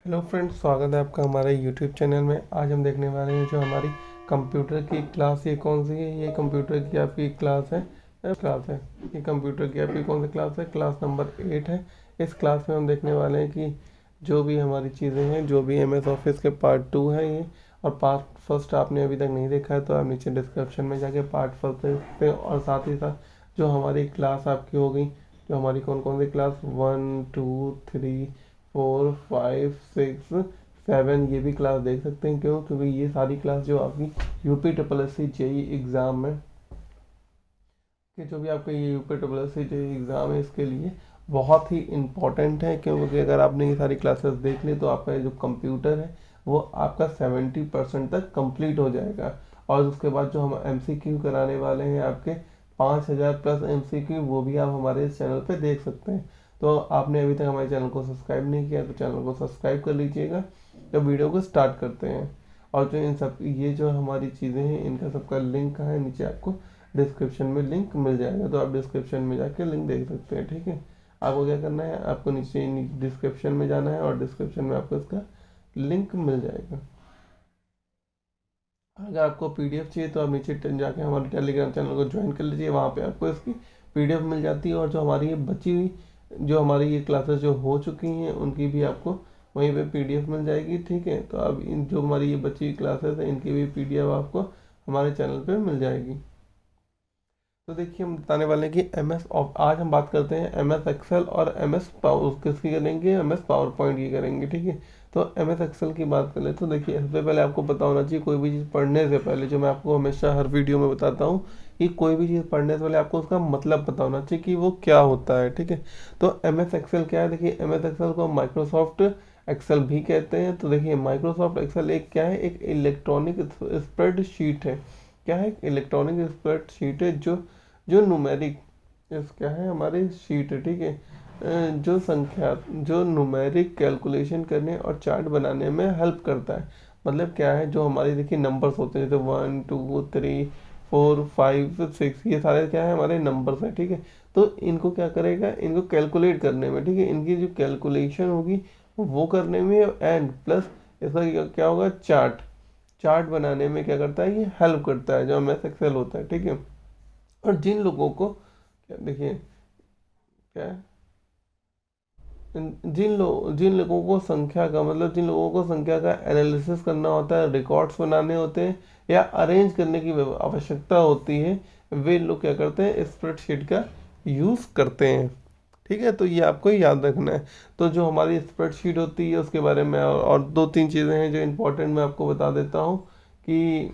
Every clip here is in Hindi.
हेलो फ्रेंड्स, स्वागत है आपका हमारे यूट्यूब चैनल में। आज हम देखने वाले हैं जो हमारी कंप्यूटर की क्लास, ये कौन सी है। ये कंप्यूटर की आपकी क्लास है। ये कंप्यूटर की आपकी कौन सी क्लास है? क्लास नंबर 8 है। इस क्लास में हम देखने वाले हैं कि जो भी हमारी चीज़ें हैं, जो भी MS ऑफिस के पार्ट 2 है ये, और पार्ट फर्स्ट आपने अभी तक नहीं देखा है तो आप नीचे डिस्क्रिप्शन में जाके पार्ट फर्स्ट देख सकते हैं। और साथ ही साथ जो हमारी क्लास आपकी हो गई, जो हमारी कौन कौन सी क्लास 1 2 3 4 5 6 7, ये भी क्लास देख सकते हैं। क्योंकि ये सारी क्लास जो आपकी UPSSC JEE एग्ज़ाम है, कि जो भी आपका ये UPSSC JEE एग्ज़ाम है, इसके लिए बहुत ही इम्पोर्टेंट है। क्योंकि अगर आपने ये सारी क्लासेस देख ली तो आपका जो कंप्यूटर है वो आपका 70% तक कंप्लीट हो जाएगा। और उसके बाद जो हम MCQ कराने वाले हैं आपके 5000 प्लस MCQ, वो भी आप हमारे इस चैनल पे देख सकते हैं। तो आपने अभी तक हमारे चैनल को सब्सक्राइब नहीं किया तो चैनल को सब्सक्राइब कर लीजिएगा। तो वीडियो को स्टार्ट करते हैं। और जो इन सब ये जो हमारी चीज़ें हैं, इनका सबका लिंक कहाँ है, नीचे आपको डिस्क्रिप्शन में लिंक मिल जाएगा। तो आप डिस्क्रिप्शन में जाके लिंक देख सकते हैं। ठीक है, आपको क्या करना है, आपको नीचे डिस्क्रिप्शन में जाना है और डिस्क्रिप्शन में आपको इसका लिंक मिल जाएगा। अगर आपको PDF चाहिए तो आप नीचे जाके हमारे टेलीग्राम चैनल को ज्वाइन कर लीजिए। वहाँ पे आपको इसकी PDF मिल जाती है। और जो हमारी ये बची हुई, जो हमारी ये क्लासेस जो हो चुकी हैं, उनकी भी आपको वहीं पे PDF मिल जाएगी। ठीक है, तो अब इन जो हमारी ये बची हुई क्लासेस हैं, इनकी भी PDF आपको हमारे चैनल पे मिल जाएगी। तो देखिए, हम बताने वाले हैं कि आज हम बात करते हैं MS एक्सेल और MS पावर किसकी करेंगे, MS पावर पॉइंट की करेंगे। ठीक है, तो MS एक्सेल की बात करें तो देखिए, सबसे पहले आपको पता होना चाहिए कोई भी चीज़ पढ़ने से पहले, जो मैं आपको हमेशा हर वीडियो में बताता हूँ, कि कोई भी चीज़ पढ़ने से पहले आपको उसका मतलब पता होना चाहिए कि वो क्या होता है। ठीक है, तो MS एक्सेल क्या है? देखिए, MS एक्सेल को माइक्रोसॉफ्ट एक्सेल भी कहते हैं। तो देखिए, माइक्रोसॉफ्ट एक्सेल एक क्या है, एक इलेक्ट्रॉनिक स्प्रेडशीट है। क्या है? इलेक्ट्रॉनिक स्प्रेडशीट है जो न्यूमेरिक इस क्या है, हमारी शीट है। ठीक है, जो न्यूमेरिक कैलकुलेशन करने और चार्ट बनाने में हेल्प करता है। मतलब क्या है, जो हमारी देखिए नंबर्स होते हैं, जैसे 1 2 3 4 5 6, ये सारे क्या है, हमारे नंबर्स हैं। ठीक है, तो इनको क्या करेगा, इनको कैलकुलेट करने में, ठीक है, इनकी जो कैलकुलेशन होगी वो करने में, एंड प्लस इसका क्या होगा, चार्ट बनाने में क्या करता है, ये हेल्प करता है, जो MS एक्सेल होता है। ठीक है, और जिन लोगों को क्या देखिए क्या है, जिन लोगों को संख्या का मतलब जिन लोगों को संख्या का एनालिसिस करना होता है, रिकॉर्ड्स बनाने होते हैं, या अरेंज करने की आवश्यकता होती है, वे लोग क्या करते हैं, स्प्रेडशीट का यूज़ करते हैं। ठीक है, तो ये आपको याद रखना है। तो जो हमारी स्प्रेडशीट होती है उसके बारे में और दो तीन चीज़ें हैं जो इम्पोर्टेंट मैं आपको बता देता हूँ कि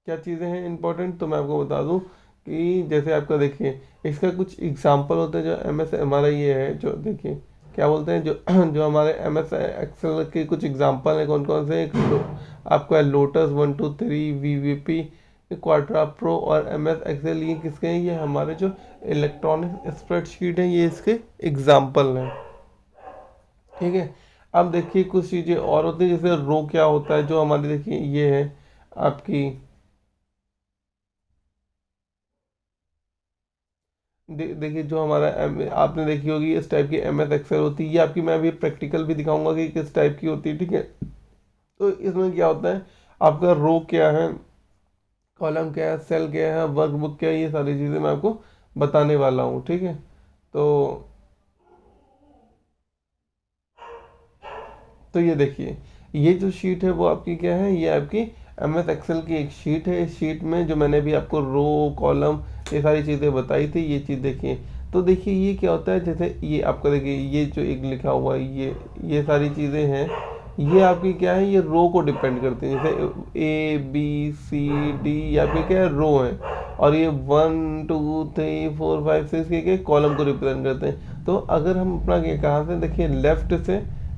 क्या चीज़ें हैं इंपॉर्टेंट। तो मैं आपको बता दूं कि जैसे आपका देखिए, इसका कुछ एग्जांपल होते हैं। जो MS हमारा ये है, जो देखिए क्या बोलते हैं, जो जो हमारे MS एक्सेल के कुछ एग्जांपल हैं, कौन कौन से, आपका लोटस 1 2 3, VVP, क्वाड्रा प्रो और MS एक्सेल, ये किसके हैं, ये हमारे जो इलेक्ट्रॉनिक स्प्रेडशीट है, ये इसके एग्जाम्पल हैं। ठीक है, अब देखिए कुछ चीज़ें और होती हैं, जैसे रो क्या होता है, जो हमारी देखिए ये है आपकी, देखिए जो हमारा आपने देखी होगी इस टाइप की MS एक्सेल होती है। ये आपकी, मैं अभी प्रैक्टिकल भी दिखाऊंगा कि किस टाइप की होती है। ठीक है, तो इसमें क्या होता है, आपका रो क्या है, कॉलम क्या है, सेल क्या है, वर्कबुक क्या है, ये सारी चीज़ें मैं आपको बताने वाला हूँ। ठीक है, तो ये देखिए, ये जो शीट है वो आपकी क्या है, ये आपकी MS एक्सेल की एक शीट है। इस शीट में जो मैंने अभी आपको रो, कॉलम, ये सारी चीज़ें बताई थी, ये चीज़ देखिए। तो देखिए ये क्या होता है, जैसे ये आपका देखिए, ये जो एक लिखा हुआ है, ये सारी चीज़ें हैं, ये आपकी क्या है, ये रो को डिपेंड करती हैं। जैसे ABCD, ये आपके क्या है, रो है, और ये 1 2 3 4 5 6 के कॉलम को रिप्रेजेंट करते हैं। तो अगर हम अपना ये कहाँ से देखिए,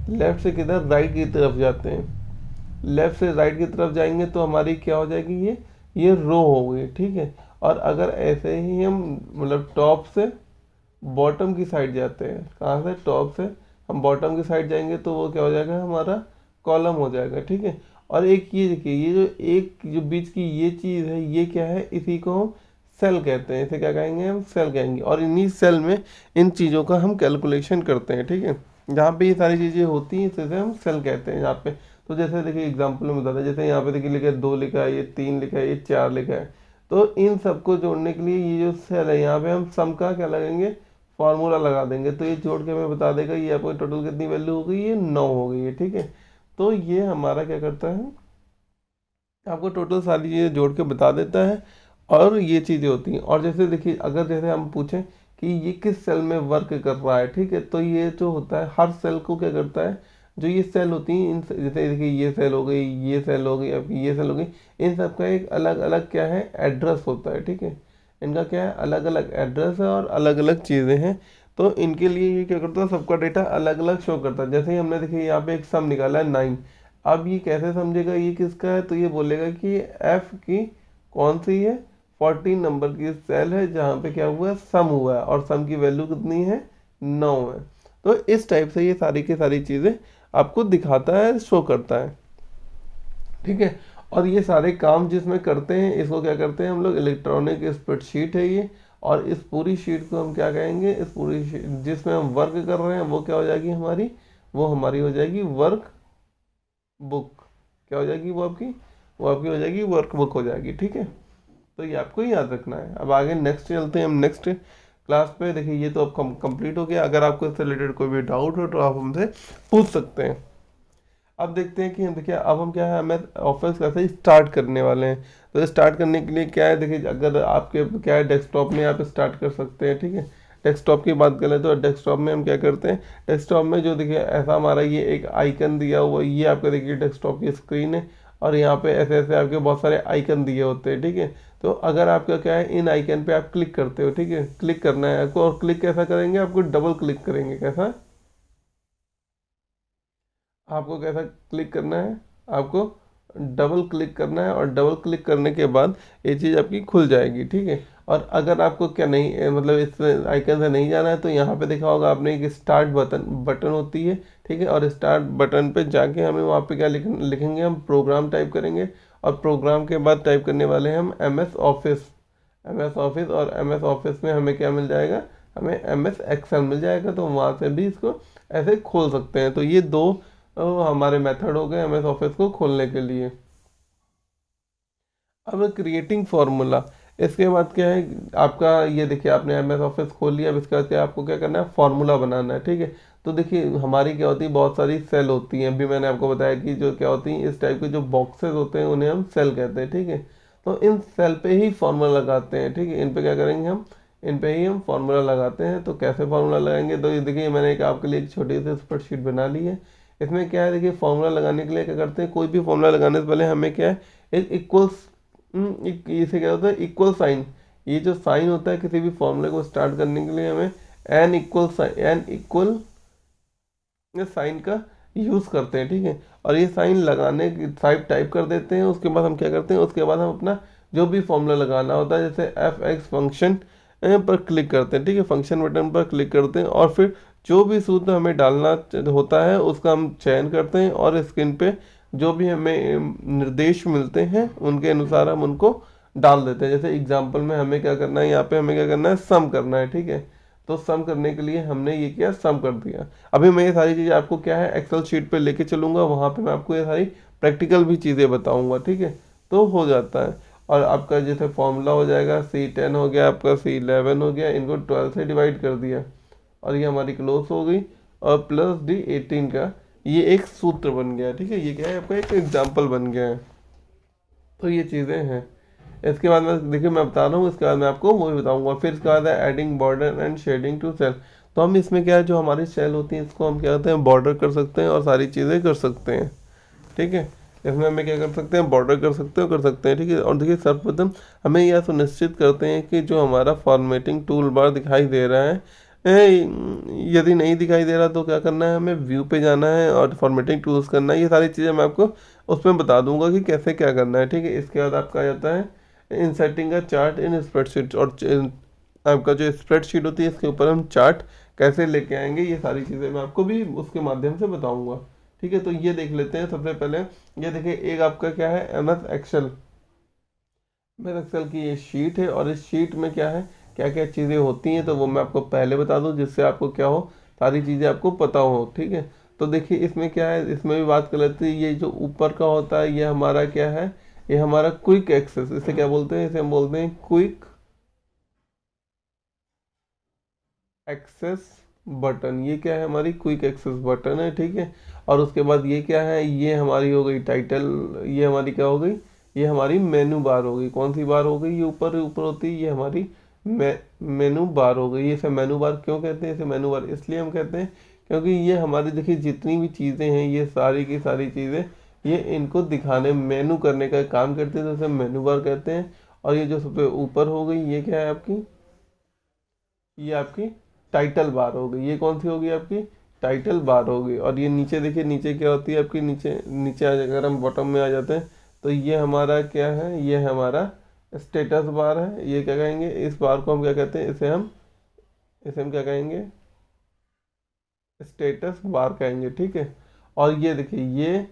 लेफ्ट से किधर, राइट की तरफ जाते हैं, लेफ्ट से राइट की तरफ जाएंगे तो हमारी क्या हो जाएगी, ये रो हो गई। ठीक है, और अगर ऐसे ही हम मतलब टॉप से बॉटम की साइड जाते हैं, कहाँ से, टॉप से हम बॉटम की साइड जाएंगे तो वो क्या हो जाएगा, हमारा कॉलम हो जाएगा। ठीक है, और एक ये देखिए, जो बीच की ये चीज़ है, ये क्या है, इसी को हम सेल कहते हैं। इसे क्या कहेंगे, हम सेल कहेंगे, और इन्हीं सेल में इन चीज़ों का हम कैलकुलेशन करते हैं। ठीक है, जहाँ पे ये सारी चीज़ें होती हैं इसे हम सेल कहते हैं यहाँ पे। तो जैसे देखिए एग्जांपल में बताते हैं, जैसे यहाँ पे देखिए लिखा है 2 लिखा है, ये 3 लिखा है, ये 4 लिखा है। तो इन सबको जोड़ने के लिए ये जो सेल है यहाँ पे हम सम का क्या लगाएंगे, फार्मूला लगा देंगे। तो ये जोड़ के हमें बता देगा ये आपको टोटल कितनी वैल्यू हो गई, ये 9 हो गई है, ठीक है। तो ये हमारा क्या करता है, आपको टोटल सारी चीज़ें जोड़ के बता देता है। और ये चीज़ें होती हैं। और जैसे देखिए अगर जैसे हम पूछें कि ये किस सेल में वर्क कर रहा है, ठीक है, तो ये जो होता है हर सेल को क्या करता है, जो ये सेल होती हैं इन जैसे देखिए ये सेल हो गई, ये सेल हो गई, आपकी ये सेल हो गई, इन सब का एक अलग अलग क्या है, एड्रेस होता है, ठीक है। इनका क्या है, अलग अलग एड्रेस है और अलग अलग चीज़ें हैं। तो इनके लिए ये क्या करता है, सबका डेटा अलग अलग शो करता है। जैसे ही हमने देखिए यहाँ पे एक सम निकाला है 9। अब ये कैसे समझेगा ये किसका है, तो ये बोलेगा कि एफ की कौन सी है, 14 नंबर की सेल है जहाँ पे क्या हुआ है, सम हुआ है, और सम की वैल्यू कितनी है, 9 है। तो इस टाइप से ये सारी की सारी चीज़ें आपको दिखाता है, शो करता है, ठीक है। और ये सारे काम जिसमें करते हैं इसको क्या करते हैं हम लोग, इलेक्ट्रॉनिक स्प्रेडशीट है ये। और इस पूरी शीट को हम क्या कहेंगे, इस पूरी शीट जिसमें हम वर्क कर रहे हैं वो क्या हो जाएगी हमारी, वो हमारी हो जाएगी वर्क बुक। क्या हो जाएगी वो आपकी, वो आपकी हो जाएगी वर्क बुक हो जाएगी, ठीक है। तो ये आपको याद रखना है। अब आगे नेक्स्ट चलते हैं हम नेक्स्ट क्लास पे। देखिए ये तो अब कंप्लीट हो गया। अगर आपको इससे रिलेटेड कोई भी डाउट हो तो आप हमसे पूछ सकते हैं। अब देखते हैं कि हम देखिए अब हम क्या है, हमें ऑफिस कैसे स्टार्ट करने वाले हैं। तो स्टार्ट करने के लिए क्या है, देखिए अगर आपके क्या है डेस्कटॉप में आप स्टार्ट कर सकते हैं, ठीक है। डेस्कटॉप की बात करें तो डेस्कटॉप में हम क्या करते हैं, डेस्कटॉप में जो देखिए ऐसा हमारा ये एक आइकन दिया हुआ, ये आपका देखिए डेस्कटॉप की स्क्रीन है। और यहाँ पे ऐसे ऐसे आपके बहुत सारे आइकन दिए होते हैं, ठीक है। तो अगर आपका क्या है, इन आइकन पे आप क्लिक करते हो, ठीक है, क्लिक करना है आपको। और क्लिक कैसा करेंगे, आपको डबल क्लिक करेंगे। कैसा, आपको कैसा क्लिक करना है, आपको डबल क्लिक करना है। और डबल क्लिक करने के बाद ये चीज़ आपकी खुल जाएगी, ठीक है। और अगर आपको क्या नहीं मतलब इस आइकन से नहीं जाना है तो यहाँ पे देखा होगा आपने एक स्टार्ट बटन बटन होती है, ठीक है। और स्टार्ट बटन पे जाके हमें वहाँ पे क्या लिखेंगे, हम प्रोग्राम टाइप करेंगे। और प्रोग्राम के बाद टाइप करने वाले हैं हम M S office. M S office, और एम एस ऑफिस में हमें क्या मिल जाएगा, हमें एम एस एक्सेल मिल जाएगा। तो वहाँ से भी इसको ऐसे खोल सकते हैं। तो ये दो हमारे मेथड हो गए एम एस ऑफिस को खोलने के लिए। अब क्रिएटिंग फार्मूला, इसके बाद क्या है आपका, ये देखिए आपने एम एस ऑफिस खोल लिया। अब इसके बाद क्या आपको क्या करना है, फार्मूला बनाना है, ठीक है। तो देखिए हमारी क्या होती है, बहुत सारी सेल होती हैं। अभी मैंने आपको बताया कि जो क्या होती हैं, इस टाइप के जो बॉक्सेस होते हैं उन्हें हम सेल कहते हैं, ठीक है। तो इन सेल पे ही फार्मूला लगाते हैं, ठीक है। इन पे क्या करेंगे हम, इन पे ही हम फार्मूला लगाते हैं। तो कैसे फार्मूला लगाएंगे, तो ये देखिए मैंने एक आपके लिए एक छोटी सी स्प्रेडशीट बना ली है। इसमें क्या है, देखिए फार्मूला लगाने के लिए क्या करते हैं, कोई भी फार्मूला लगाने से पहले हमें क्या है, एक इक्वल्स इसे क्या होता है, इक्वल साइन। ये जो साइन होता है किसी भी फॉर्मूले को स्टार्ट करने के लिए हमें an equal sign, an equal sign का यूज़ करते हैं, ठीक है। और ये साइन लगाने की टाइप कर देते हैं। उसके बाद हम क्या करते हैं, उसके बाद हम अपना जो भी फॉर्मूला लगाना होता है, जैसे एफ एक्स फंक्शन पर क्लिक करते हैं, ठीक है, फंक्शन बटन पर क्लिक करते हैं। और फिर जो भी सूत्र हमें डालना होता है उसका हम चयन करते हैं। और स्क्रीन पे जो भी हमें निर्देश मिलते हैं उनके अनुसार हम उनको डाल देते हैं। जैसे एग्जांपल में हमें क्या करना है, यहाँ पे हमें क्या करना है, सम करना है, ठीक है। तो सम करने के लिए हमने ये किया, सम कर दिया। अभी मैं ये सारी चीज़ें आपको क्या है एक्सेल शीट पे लेके चलूँगा, वहाँ पे मैं आपको ये सारी प्रैक्टिकल भी चीज़ें बताऊँगा, ठीक है। तो हो जाता है। और आपका जैसे फॉर्मूला हो जाएगा, C10 हो गया, आपका C11 हो गया, इनको 12 से डिवाइड कर दिया और ये हमारी क्लोज हो गई। और प्लस D18 का ये एक सूत्र बन गया, ठीक है। ये क्या है, आपका एक एग्जाम्पल बन गया है। तो ये चीज़ें हैं। इसके बाद में देखिए मैं बता रहा हूँ, इसके बाद मैं आपको वो भी बताऊंगा। फिर इसके बाद है adding border and shading to cell. तो हम इसमें क्या है, जो हमारी सेल होती है इसको हम क्या करते हैं, बॉर्डर कर सकते हैं और सारी चीज़ें कर सकते हैं, ठीक है। इसमें हमें क्या कर सकते हैं, बॉर्डर कर सकते हैं, ठीक है। और देखिए सर्वप्रथम हमें यह सुनिश्चित करते हैं कि जो हमारा फॉर्मेटिंग टूल बार दिखाई दे रहा है, यदि नहीं दिखाई दे रहा तो क्या करना है, हमें व्यू पे जाना है और फॉर्मेटिंग टूल्स करना है। ये सारी चीज़ें मैं आपको उसमें बता दूंगा कि कैसे क्या करना है, ठीक है। इसके बाद आपका आ जाता है इंसर्टिंग का चार्ट इन स्प्रेडशीट। और आपका जो स्प्रेडशीट होती है इसके ऊपर हम चार्ट कैसे लेके आएंगे, ये सारी चीज़ें मैं आपको भी उसके माध्यम से बताऊंगा, ठीक है। तो ये देख लेते हैं सबसे पहले। ये देखिए एक आपका क्या है, MS एक्सेल। MS एक्सेल की ये शीट है और इस शीट में क्या है, क्या क्या चीज़ें होती हैं, तो वो मैं आपको पहले बता दूं जिससे आपको क्या हो, सारी चीज़ें आपको पता हो, ठीक है। तो देखिए इसमें क्या है, इसमें भी बात कर लेते हैं। ये जो ऊपर का होता है ये हमारा क्या है, ये हमारा क्विक एक्सेस, इसे क्या बोलते हैं, इसे हम बोलते हैं क्विक एक्सेस बटन। ये क्या है, हमारी क्विक एक्सेस बटन है, ठीक है। और उसके बाद ये क्या है, ये हमारी हो गई टाइटल, ये हमारी क्या हो गई, ये हमारी मेनू बार हो गई। कौन सी बार हो गई, ये ऊपर ऊपर होती है, ये हमारी मेनू बार हो गई। इसे मेनू बार क्यों कहते हैं, इसे मेनू बार इसलिए हम कहते हैं क्योंकि ये हमारी देखिए जितनी भी चीज़ें हैं, ये सारी की सारी चीज़ें ये इनको दिखाने, मेनू करने का काम करते हैं, तो इसे मेनू बार कहते हैं। और ये जो सबसे ऊपर हो गई, ये क्या है आपकी, ये आपकी टाइटल बार हो गई। ये कौन सी होगी, आपकी टाइटल बार हो गई। और ये नीचे देखिए, नीचे क्या होती है आपकी, नीचे नीचे आ अगर हम बॉटम में आ जाते हैं तो ये हमारा क्या है, ये हमारा स्टेटस बार है। ये क्या कहेंगे, इस बार को हम क्या कहते हैं, इसे हम क्या कहेंगे, स्टेटस बार कहेंगे, ठीक है। और ये देखिए ये,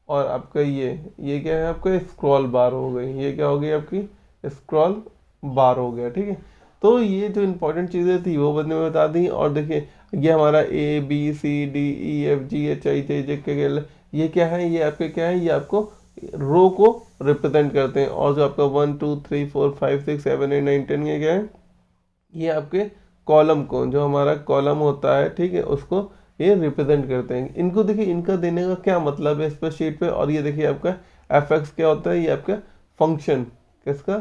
और आपका ये क्या है, आपका स्क्रॉल बार हो गई। ये क्या हो गई आपकी, स्क्रॉल बार हो गया, ठीक है। तो ये जो इंपॉर्टेंट चीज़ें थी वो मैंने बता दी। और देखिए ये हमारा ABCDEFGHIJK, ये क्या है, ये आपके क्या है, ये आपको रो को रिप्रेजेंट करते हैं। और जो आपका 1 2 3 4 5 6 7 8 9 10 ये क्या है, ये आपके कॉलम को, जो हमारा कॉलम होता है, ठीक है, उसको ये रिप्रेजेंट करते हैं। इनको देखिए, इनका देने का क्या मतलब है इस पर शीट पे। और ये देखिए आपका एफ क्या होता है, ये आपका फंक्शन, किसका,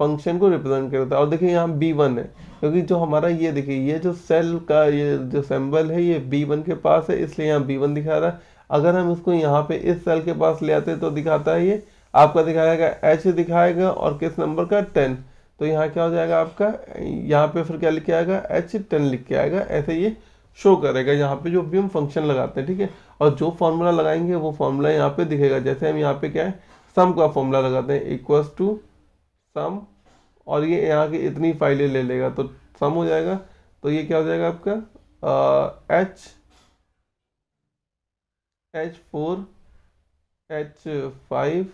फंक्शन को रिप्रेजेंट करता है। और देखिए यहाँ B1 है, क्योंकि जो हमारा ये देखिए, ये जो सेल का ये जो सिंबल है, ये B1 के पास है, इसलिए यहाँ B1 दिखा रहा है। अगर हम इसको यहाँ पे इस सेल के पास ले आते तो दिखाता है, ये आपका दिखाएगा H दिखाएगा, और किस नंबर का, 10। तो यहाँ क्या हो जाएगा आपका, यहाँ पे फिर क्या लिख के आएगा, H10 लिख के आएगा। ऐसे ये शो करेगा यहाँ पे जो भी हम फंक्शन लगाते हैं, ठीक है। और जो फॉर्मूला लगाएंगे वो फॉर्मूला यहाँ पे दिखेगा। जैसे हम यहाँ पे क्या है, सम का फॉर्मूला लगाते हैं, इक्वल्स टू सम, और ये यहाँ की इतनी फाइलें ले लेगा तो सम हो जाएगा। तो ये क्या हो जाएगा आपका, H4 H5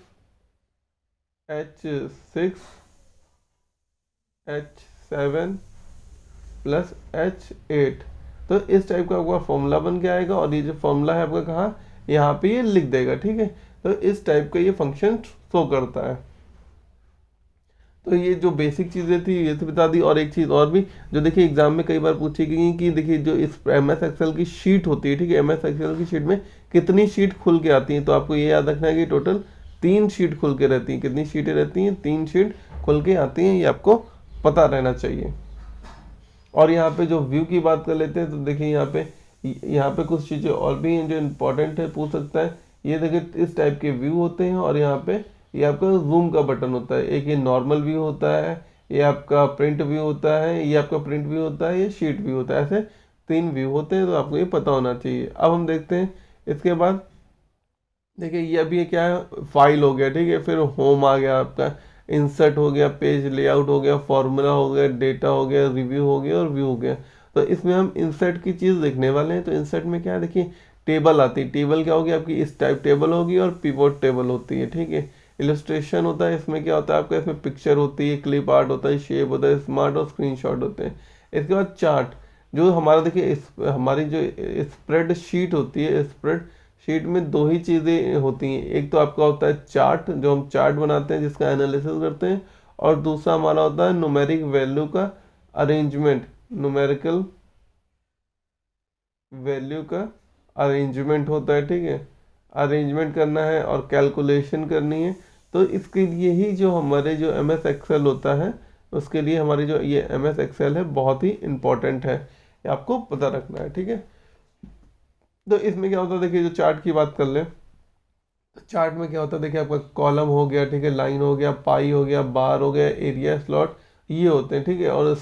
H6 H7 plus H8। तो इस टाइप का आपका फॉर्मूला बन के आएगा। और ये जो फॉर्मूला है आपका कहाँ, यहाँ पे ये लिख देगा, ठीक है। तो इस टाइप का ये फंक्शन शो करता है। तो ये जो बेसिक चीज़ें थी ये तो बता दी। और एक चीज़ और भी जो देखिए एग्जाम में कई बार पूछी गई कि देखिए जो इस MS एक्सेल की शीट होती है, ठीक है, MS एक्सेल की शीट में कितनी शीट खुल के आती हैं। तो आपको ये याद रखना है कि टोटल 3 शीट खुल के रहती हैं। कितनी शीटें रहती हैं, 3 शीट खुल के आती हैं, ये आपको पता रहना चाहिए। और यहाँ पे जो व्यू की बात कर लेते हैं तो देखिए यहाँ पे कुछ चीज़ें और भी हैं जो इम्पोर्टेंट है, पूछ सकता है। ये देखिए इस टाइप के व्यू होते हैं। और यहाँ पे ये आपका जूम का बटन होता है। एक ये नॉर्मल व्यू होता है, ये आपका प्रिंट व्यू होता है, ये आपका प्रिंट व्यू होता है, ये शीट व्यू होता है। ऐसे 3 व्यू होते हैं, तो आपको ये पता होना चाहिए। अब हम देखते हैं इसके बाद, देखिए ये अभी क्या है, फाइल हो गया, ठीक है। फिर होम आ गया आपका, इंसर्ट हो गया, पेज लेआउट हो गया, फॉर्मूला हो गया, डेटा हो गया, रिव्यू हो गया और व्यू हो गया। तो इसमें हम इंसर्ट की चीज़ देखने वाले हैं। तो इंसर्ट में क्या है, देखिए टेबल आती है। टेबल क्या होगी आपकी, इस टाइप टेबल होगी, और पिवोट टेबल होती है, ठीक है। इलस्ट्रेशन होता है, इसमें क्या होता है आपका, इसमें पिक्चर होती है, क्लिप आर्ट होता है, शेप होता है, स्मार्ट और स्क्रीनशॉट होते हैं। इसके बाद चार्ट, जो हमारा देखिए हमारी जो स्प्रेड शीट होती है, स्प्रेड शीट में 2 ही चीज़ें होती हैं। एक तो आपका होता है चार्ट, जो हम चार्ट बनाते हैं जिसका एनालिसिस करते हैं। और दूसरा हमारा होता है न्यूमेरिक वैल्यू का अरेंजमेंट, न्यूमेरिकल वैल्यू का अरेंजमेंट होता है, ठीक है। अरेंजमेंट करना है और कैलकुलेशन करनी है। तो इसके लिए ही जो हमारे जो MS एक्सेल होता है, उसके लिए हमारी जो ये MS एक्सेल है बहुत ही इम्पोर्टेंट है, ये आपको पता रखना है, ठीक है। तो इसमें क्या होता है, देखिए जो चार्ट की बात कर ले, तो चार्ट में क्या होता है, देखिए आपका कॉलम हो गया, ठीक है, लाइन हो गया, पाई हो गया, बार हो गया, एरिया, स्लॉट, ये होते हैं, ठीक है। और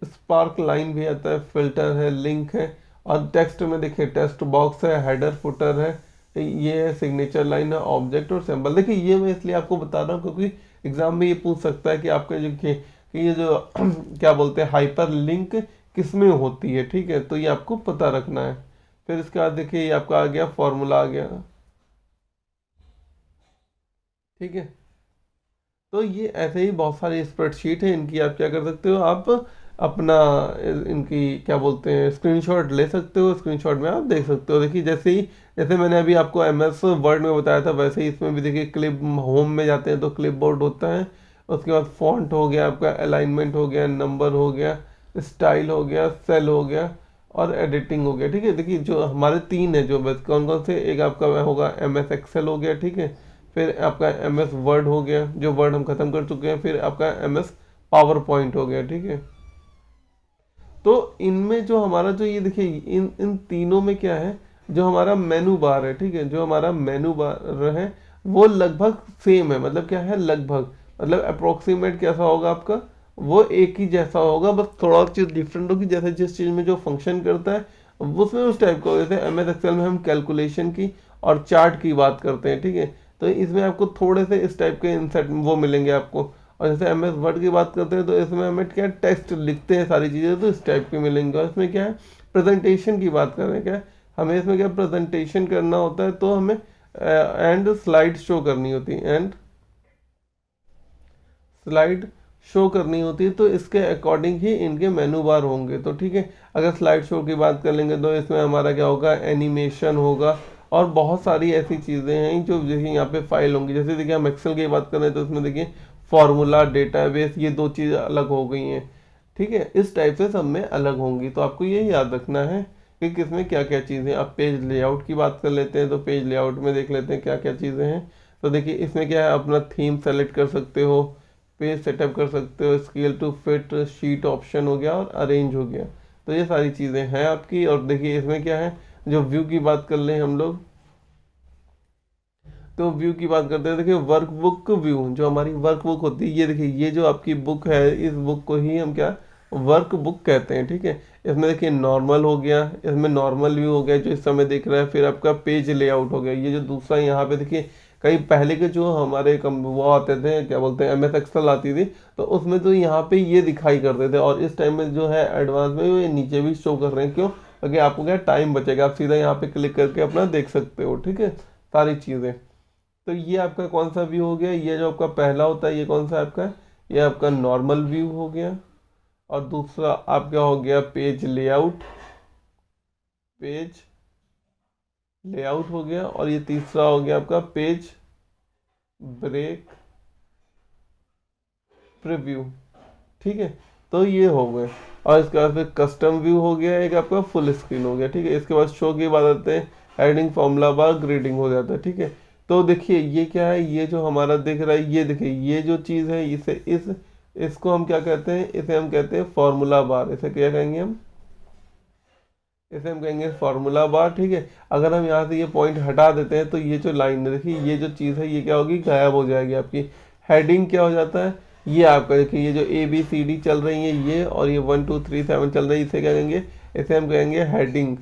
स्पार्क लाइन भी आता है, फिल्टर है, लिंक है। और टेक्स्ट में देखिए टेक्स्ट बॉक्स है, हेडर फुटर है, ये है सिग्नेचर लाइन है, ऑब्जेक्ट और सिंबल। देखिए ये मैं इसलिए आपको बता रहा हूँ क्योंकि एग्जाम में ये पूछ सकता है कि आपके जो कि ये जो क्या बोलते हैं हाइपर लिंक किस में होती है, ठीक है। तो ये आपको पता रखना है। फिर इसके बाद देखिए ये आपका आ गया, फॉर्मूला आ गया, ठीक है। तो ये ऐसे ही बहुत सारी स्प्रेडशीट है, इनकी आप क्या कर सकते हो, आप अपना इनकी क्या बोलते हैं स्क्रीनशॉट ले सकते हो। स्क्रीनशॉट में आप देख सकते हो। देखिए जैसे मैंने अभी आपको MS वर्ड में बताया था, वैसे ही इसमें भी देखिए क्लिप होम में जाते हैं तो क्लिप बोर्ड होता है। उसके बाद फॉन्ट हो गया आपका, अलाइनमेंट हो गया, नंबर हो गया, स्टाइल हो गया, सेल हो गया और एडिटिंग हो गया। ठीक है, देखिए जो हमारे तीन है जो बस कौन कौन से, एक आपका होगा MS एक्सेल हो गया। ठीक है, फिर आपका MS वर्ड हो गया जो वर्ड हम खत्म कर चुके हैं, फिर आपका MS पावर पॉइंट हो गया। ठीक है, तो इनमें जो हमारा जो ये देखिए इन इन तीनों में क्या है, जो हमारा मेनू बार है, ठीक है, जो हमारा मेनू बार है वो लगभग सेम है। मतलब क्या है, लगभग मतलब अप्रोक्सीमेट कैसा होगा आपका, वो एक ही जैसा होगा, बस थोड़ा चीज़ डिफरेंट होगी। जैसे जिस चीज़ में जो फंक्शन करता है उसमें उस टाइप का, जैसे MS एक्सेल में हम कैलकुलेशन की और चार्ट की बात करते हैं। ठीक है, तो इसमें आपको थोड़े से इस टाइप के इंसर्ट वो मिलेंगे आपको। और जैसे MS वर्ड की बात करते हैं तो इसमें हमें क्या टेक्स्ट लिखते हैं सारी चीज़ें, तो इस टाइप के मिलेंगे। और इसमें क्या है, प्रेजेंटेशन की बात कर रहे हैं, क्या हमें इसमें क्या प्रेजेंटेशन करना होता है, तो हमें एंड स्लाइड शो करनी होती है, एंड स्लाइड शो करनी होती है, तो इसके अकॉर्डिंग ही इनके मेनू बार होंगे। तो ठीक है, अगर स्लाइड शो की बात कर लेंगे तो इसमें हमारा क्या होगा, एनिमेशन होगा और बहुत सारी ऐसी चीज़ें हैं जो देखिए यहाँ पे फाइल होंगी। जैसे देखिए हम एक्सेल की बात कर रहे हैं तो इसमें देखिए फार्मूला, डेटाबेस, ये दो चीज़ अलग हो गई हैं। ठीक है, इस टाइप से सब में अलग होंगी। तो आपको ये याद रखना है कि किसमें क्या क्या चीज़ें। अब पेज लेआउट की बात कर लेते हैं, तो पेज लेआउट में देख लेते हैं क्या क्या चीज़ें हैं। तो देखिए इसमें क्या है, अपना थीम सेलेक्ट कर सकते हो, पेज सेटअप कर सकते हो, scale to fit, sheet option हो गया और अरेंज हो गया। तो ये सारी चीज़ें हैं आपकी। और देखिए इसमें क्या है, जो व्यू की बात कर लें हम लोग, तो व्यू की बात करते हैं। देखिए वर्कबुक व्यू, जो हमारी वर्कबुक होती है, ये देखिए ये जो आपकी बुक है, इस बुक को ही हम क्या वर्क बुक कहते हैं। ठीक है, इसमें देखिए नॉर्मल हो गया, इसमें नॉर्मल व्यू हो गया जो इस समय देख रहा है। फिर आपका पेज लेआउट हो गया, ये जो दूसरा यहाँ पे देखिए कई पहले के जो हमारे कम वो आते थे, क्या बोलते हैं, MS एक्सेल आती थी, तो उसमें तो यहाँ पे ये दिखाई करते थे। और इस टाइम में जो है एडवांस में ये नीचे भी शो कर रहे हैं। क्यों, क्योंकि आपको क्या टाइम बचेगा, आप सीधा यहाँ पे क्लिक करके अपना देख सकते हो। ठीक है, सारी चीज़ें। तो ये आपका कौन सा व्यू हो गया, ये जो आपका पहला होता है ये कौन सा आपका, ये आपका नॉर्मल व्यू हो गया। और दूसरा आपका हो गया पेज लेआउट, पेज लेआउट हो गया। और ये तीसरा हो गया आपका पेज ब्रेक प्रीव्यू। ठीक है, तो ये हो गए। और इसके बाद फिर कस्टम व्यू हो गया, एक आपका फुल स्क्रीन हो गया। ठीक है, इसके बाद शो की बात आते हैं, हेडिंग, फॉर्मूला बार, ग्रेडिंग हो जाता है। ठीक है, तो देखिए ये क्या है, ये जो हमारा दिख रहा है, ये देखिए ये जो चीज़ है, इसे इसको हम क्या कहते हैं, इसे हम कहते हैं फॉर्मूला बार। इसे क्या कहेंगे हम, इसे हम कहेंगे फार्मूला बार। ठीक है, अगर हम यहाँ से ये पॉइंट हटा देते हैं तो ये जो लाइन है देखिए, ये जो चीज़ है ये क्या होगी, गायब हो जाएगी आपकी। हेडिंग क्या हो जाता है, ये आपका देखिए ये जो ABCD चल रही है ये, और ये 1 2 3 7 चल रही है, इसे क्या कहेंगे, इसे हम कहेंगे हेडिंग।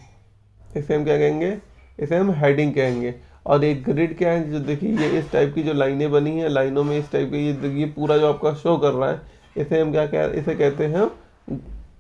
इसे हम क्या कहेंगे, इसे हम हेडिंग कहेंगे। और एक ग्रिड क्या है, जो देखिए ये इस टाइप की जो लाइनें बनी हैं, लाइनों में इस टाइप की ये पूरा जो आपका शो कर रहा है, इसे हम क्या कह इसे कहते हैं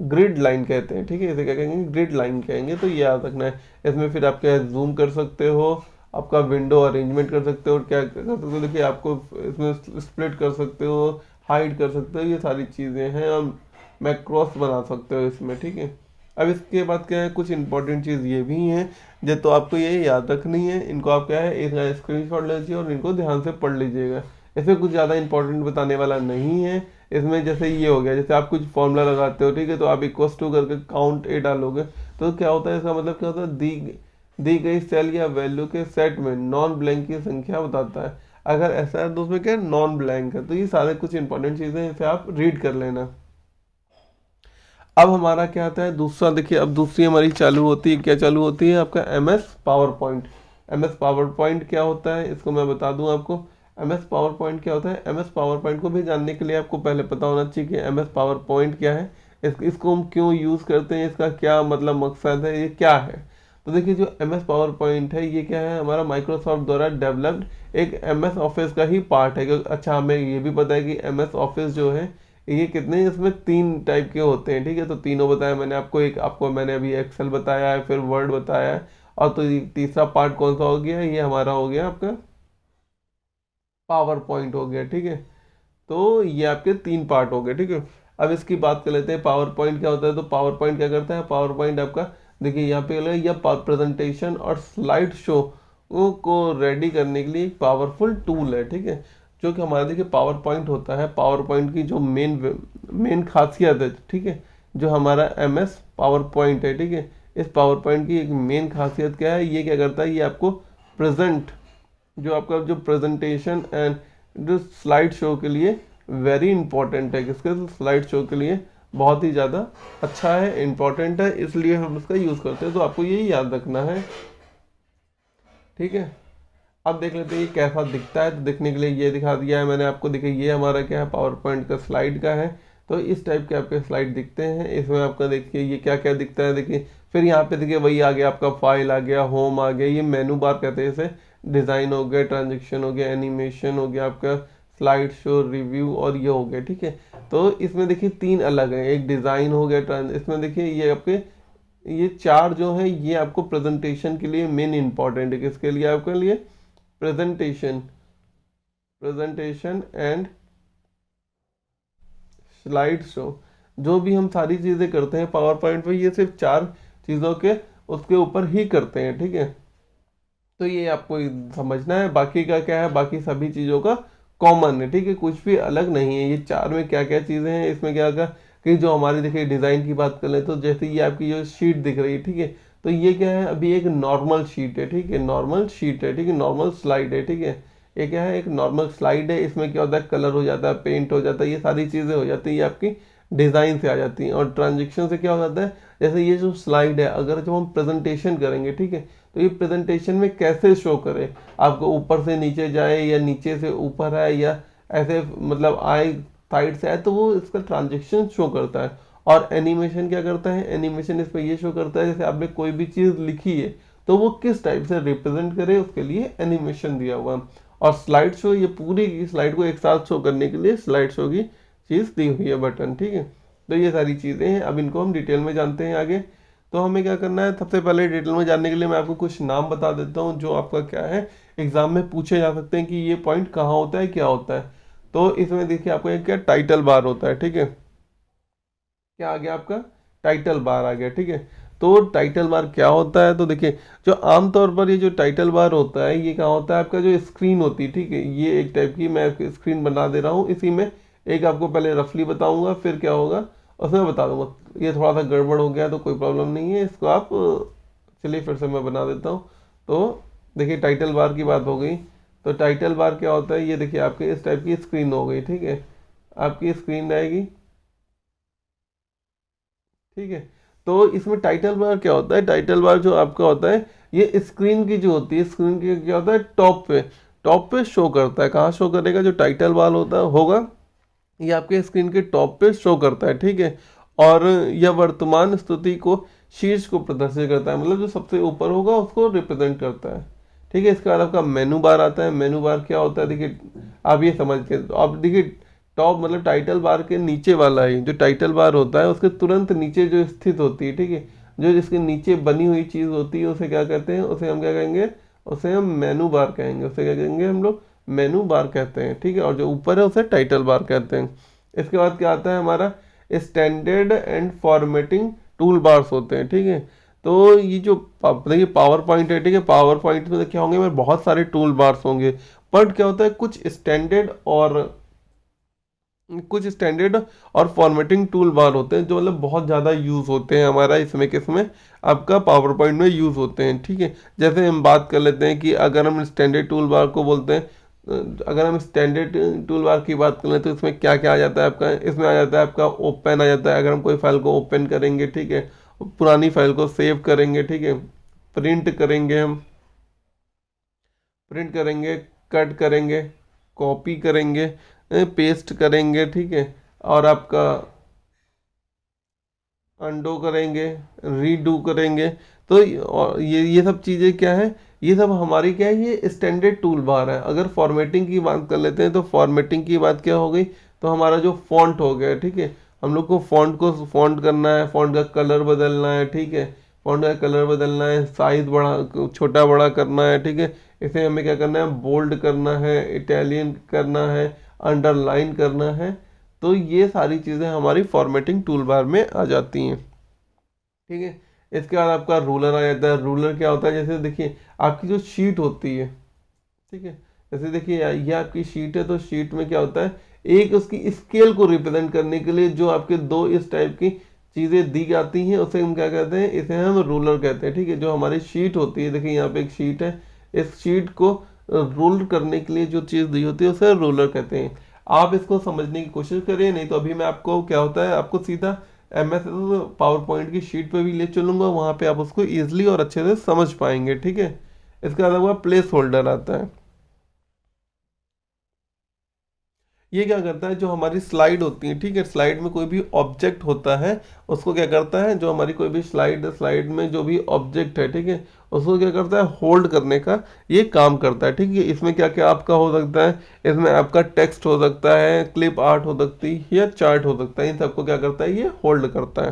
ग्रिड लाइन कहते हैं। ठीक है, इसे क्या कहेंगे, ग्रिड लाइन कहेंगे। तो ये याद रखना है। इसमें फिर आप क्या जूम कर सकते हो, आपका विंडो अरेंजमेंट कर सकते हो, और क्या कर सकते हो, देखिए आपको इसमें स्प्लिट कर सकते हो, हाइड कर सकते हो, ये सारी चीज़ें हैं। और मैक्रोस बना सकते हो इसमें। ठीक है, अब इसके बाद क्या है, कुछ इंपॉर्टेंट चीज़ ये भी हैं जो तो आपको ये याद रखनी है। इनको आप क्या है, एक स्क्रीनशॉट ले लीजिए और इनको ध्यान से पढ़ लीजिएगा। इसमें कुछ ज़्यादा इंपॉर्टेंट बताने वाला नहीं है। इसमें जैसे ये हो गया, जैसे आप कुछ फॉर्मूला लगाते हो, ठीक है, तो आप इक्वस टू करके काउंट ए डालोगे, तो क्या होता है, इसका मतलब क्या होता है, दी गई सेल या वैल्यू के सेट में नॉन ब्लैंक की संख्या बताता है। अगर ऐसा है तो उसमें क्या नॉन ब्लैंक है। तो ये सारे कुछ इंपॉर्टेंट चीज़ें हैं, इसे आप रीड कर लेना। अब हमारा क्या आता है दूसरा, देखिए अब दूसरी हमारी चालू होती है, क्या चालू होती है, आपका MS power point. MS power point क्या होता है, इसको मैं बता दूं आपको। MS पावर पॉइंट क्या होता है, MS पावर पॉइंट को भी जानने के लिए आपको पहले पता होना चाहिए कि MS पावर पॉइंट क्या है, इसको हम क्यों यूज़ करते हैं, इसका क्या मतलब मकसद है, ये क्या है। तो देखिए जो MS पावर पॉइंट है ये क्या है, हमारा माइक्रोसॉफ्ट द्वारा डेवलप्ड एक MS ऑफिस का ही पार्ट है। अच्छा, हमें ये भी पता है कि MS ऑफिस जो है ये कितने, इसमें 3 टाइप के होते हैं। ठीक है, तो तीनों बताया मैंने आपको, एक आपको मैंने अभी एक्सेल बताया है, फिर वर्ड बताया है, और तो तीसरा पार्ट कौन सा हो गया, ये हमारा हो गया आपका पावर पॉइंट हो गया। ठीक है, तो ये आपके 3 पार्ट हो गए। ठीक है, अब इसकी बात कर लेते हैं पावर पॉइंट क्या होता है। तो पावर पॉइंट क्या करता है, पावर पॉइंट आपका देखिए यहाँ पे यह प्रेजेंटेशन और स्लाइड शो को रेडी करने के लिए एक पावरफुल टूल है, ठीक है। जो कि हमारा देखिए पावर पॉइंट होता है, पावर पॉइंट की जो मेन खासियत है, ठीक है, जो हमारा MS पावर पॉइंट है, ठीक है, इस पावर पॉइंट की एक मेन खासियत क्या है, ये क्या करता है, ये आपको प्रेजेंट जो आपका जो प्रेजेंटेशन एंड जो स्लाइड शो के लिए वेरी इंपॉर्टेंट है, किसके स्लाइड शो के लिए बहुत ही ज़्यादा अच्छा है, इंपॉर्टेंट है, इसलिए हम इसका यूज़ करते हैं। तो आपको यही याद रखना है, ठीक है। अब देख लेते हैं ये कैसा दिखता है। तो दिखने के लिए ये दिखा दिया है मैंने आपको। देखिए ये हमारा क्या है, पावर पॉइंट का स्लाइड का है। तो इस टाइप के आपके स्लाइड दिखते हैं। इसमें आपका देखिए ये क्या क्या दिखता है, देखिए फिर यहाँ पे देखिए वही आ गया आपका फाइल आ गया, होम आ गया, ये मेनू बार कहते हैं इसे, डिज़ाइन हो गया, ट्रांजेक्शन हो गया, एनिमेशन हो गया, आपका स्लाइड शो, रिव्यू और ये हो गया, ठीक है। तो इसमें देखिए 3 अलग है, एक डिज़ाइन हो गया, इसमें देखिए ये आपके ये 4 जो है ये आपको प्रेजेंटेशन के लिए मेन इंपॉर्टेंट है। किसके लिए, आपके लिए प्रेजेंटेशन एंड स्लाइड शो, जो भी हम सारी चीज़ें करते हैं पावर पॉइंट पे, ये सिर्फ 4 चीज़ों के उसके ऊपर ही करते हैं, ठीक है। तो ये आपको समझना है, बाकी का क्या है, बाकी सभी चीज़ों का कॉमन है, ठीक है, कुछ भी अलग नहीं है। ये 4 में क्या क्या चीज़ें हैं, इसमें क्या क्या कि जो हमारी देखिए डिज़ाइन की बात कर लें तो जैसे ये आपकी जो शीट दिख रही है, ठीक है, तो ये क्या है, अभी एक नॉर्मल शीट है, ठीक है, नॉर्मल शीट है, ठीक है, नॉर्मल स्लाइड है, ठीक है। ये क्या है, एक नॉर्मल स्लाइड है। इसमें क्या होता है, कलर हो जाता है, पेंट हो जाता है, ये सारी चीज़ें हो जाती है, ये आपकी डिज़ाइन से आ जाती हैं। और ट्रांजेक्शन से क्या हो जाता है, जैसे ये जो स्लाइड है, अगर जब हम प्रेजेंटेशन करेंगे, ठीक है, तो ये प्रेजेंटेशन में कैसे शो करे, आपको ऊपर से नीचे जाए या नीचे से ऊपर आए या ऐसे मतलब आए साइड से आए, तो वो इसका ट्रांजेक्शन शो करता है। और एनिमेशन क्या करता है, एनिमेशन इस पर ये शो करता है जैसे आपने कोई भी चीज़ लिखी है तो वो किस टाइप से रिप्रेजेंट करे, उसके लिए एनिमेशन दिया हुआ है। और स्लाइड शो, ये पूरी की स्लाइड को एक साथ शो करने के लिए स्लाइड शो की चीज़ दी हुई है, बटन, ठीक है। तो ये सारी चीज़ें हैं, अब इनको हम डिटेल में जानते हैं आगे। तो हमें क्या करना है, सबसे पहले डिटेल में जानने के लिए मैं आपको कुछ नाम बता देता हूँ जो आपका क्या है एग्जाम में पूछे जा सकते हैं कि ये पॉइंट कहाँ होता है, क्या होता है। तो इसमें देखिए आपको एक क्या टाइटल बार होता है, ठीक है, क्या आ गया आपका, टाइटल बार आ गया, ठीक है। तो टाइटल बार क्या होता है, तो देखिए जो आमतौर पर ये जो टाइटल बार होता है ये क्या होता है, आपका जो स्क्रीन होती है, ठीक है, ये एक टाइप की मैं स्क्रीन बना दे रहा हूँ। इसी में एक आपको पहले रफली बताऊंगा, फिर क्या होगा उसमें बता दूंगा। ये थोड़ा सा गड़बड़ हो गया तो कोई प्रॉब्लम नहीं है, इसको आप चलिए फिर से मैं बना देता हूँ। तो देखिए टाइटल बार की बात हो गई। तो टाइटल बार क्या होता है, ये देखिए आपके इस टाइप की स्क्रीन हो गई, ठीक है, आपकी स्क्रीन रहेगी, ठीक है। तो इसमें टाइटल बार क्या होता है, टाइटल बार जो आपका होता है ये स्क्रीन की जो होती है, स्क्रीन की क्या होता है, टॉप पे शो करता है। कहाँ शो करेगा, जो टाइटल बार होता होगा ये आपके स्क्रीन के टॉप पे शो करता है, ठीक है। और यह वर्तमान स्थिति को शीर्ष को प्रदर्शित करता है, मतलब जो सबसे ऊपर होगा उसको रिप्रेजेंट करता है, ठीक है। इसके बाद आपका मेनू बार आता है। मेनू बार क्या होता है, देखिए आप ये समझ के, तो आप देखिए टॉप मतलब टाइटल बार के नीचे वाला ही जो टाइटल बार होता है उसके तुरंत नीचे जो स्थित होती है, ठीक है, जो जिसके नीचे बनी हुई चीज़ होती है उसे क्या कहते हैं, उसे हम क्या कहेंगे, उसे हम मेनू बार कहेंगे, उसे क्या कहेंगे हम लोग, मेनू बार कहते हैं, ठीक है। और जो ऊपर है उसे टाइटल बार कहते हैं। इसके बाद क्या आता है हमारा, standard and formatting tool bars होते हैं, ठीक है। तो ये जो देखिए पावर पॉइंट है, ठीक है, पावर पॉइंट में क्या होंगे, मेरे बहुत सारे टूल बार्स होंगे, बट क्या होता है कुछ स्टैंडर्ड और फॉर्मेटिंग टूल बार होते हैं जो मतलब बहुत ज़्यादा यूज़ होते हैं हमारा इसमें, किसमें, आपका पावर पॉइंट में यूज़ होते हैं, ठीक है। जैसे हम बात कर लेते हैं कि अगर हम स्टैंडर्ड टूल बार को बोलते हैं, अगर हम स्टैंडर्ड टूल बार की बात करें तो इसमें क्या क्या आ जाता है आपका, इसमें आ जाता है आपका ओपन आ जाता है, अगर हम कोई फाइल को ओपन करेंगे, ठीक है, पुरानी फाइल को सेव करेंगे, ठीक है, प्रिंट करेंगे, हम प्रिंट करेंगे, कट करेंगे, कॉपी करेंगे, पेस्ट करेंगे, ठीक है, और आपका अंडो करेंगे, रीडू करेंगे। तो ये सब चीज़ें क्या है, ये सब हमारी क्या है, ये स्टैंडर्ड टूल बार है। अगर फॉर्मेटिंग की बात कर लेते हैं तो फॉर्मेटिंग की बात क्या हो गई, तो हमारा जो फॉन्ट हो गया, ठीक है, हम लोग को फॉन्ट करना है, फॉन्ट का कलर बदलना है, ठीक है, फॉन्ट का कलर बदलना है, साइज बड़ा छोटा बड़ा करना है, ठीक है। इसे हमें क्या करना है, बोल्ड करना है, इटालियन करना है, अंडरलाइन करना है, तो ये सारी चीज़ें हमारी फॉर्मेटिंग टूल बार में आ जाती हैं। ठीक है, इसके बाद आपका रूलर आ जाता है। रूलर क्या होता है, जैसे देखिए आपकी जो शीट होती है, ठीक है, जैसे देखिए ये आपकी शीट है, तो शीट में क्या होता है, एक उसकी स्केल को रिप्रेजेंट करने के लिए जो आपके दो इस टाइप की चीज़ें दी जाती हैं उसे हम क्या कहते हैं, इसे हम रूलर कहते हैं। ठीक है, जो हमारी शीट होती है, देखिए यहाँ पे एक शीट है, इस शीट को रोल करने के लिए जो चीज़ दी होती है उसे रूलर कहते हैं। आप इसको समझने की कोशिश करिए, नहीं तो अभी मैं आपको क्या होता है, आपको सीधा MS पावर पॉइंट की शीट पे भी ले चलूंगा, वहाँ पे आप उसको ईजिली और अच्छे से समझ पाएंगे। ठीक है, इसके अलावा प्लेस होल्डर आता है। ये क्या करता है, जो हमारी स्लाइड होती है, ठीक है, स्लाइड में कोई भी ऑब्जेक्ट होता है उसको क्या करता है, जो हमारी कोई भी स्लाइड में जो भी ऑब्जेक्ट है, ठीक है, उसको क्या करता है, होल्ड करने का ये काम करता है। ठीक है, इसमें क्या क्या आपका हो सकता है, इसमें आपका टेक्स्ट हो सकता है, क्लिप आर्ट हो सकती है, या चार्ट हो सकता है, इन सबको क्या करता है, ये होल्ड करता है।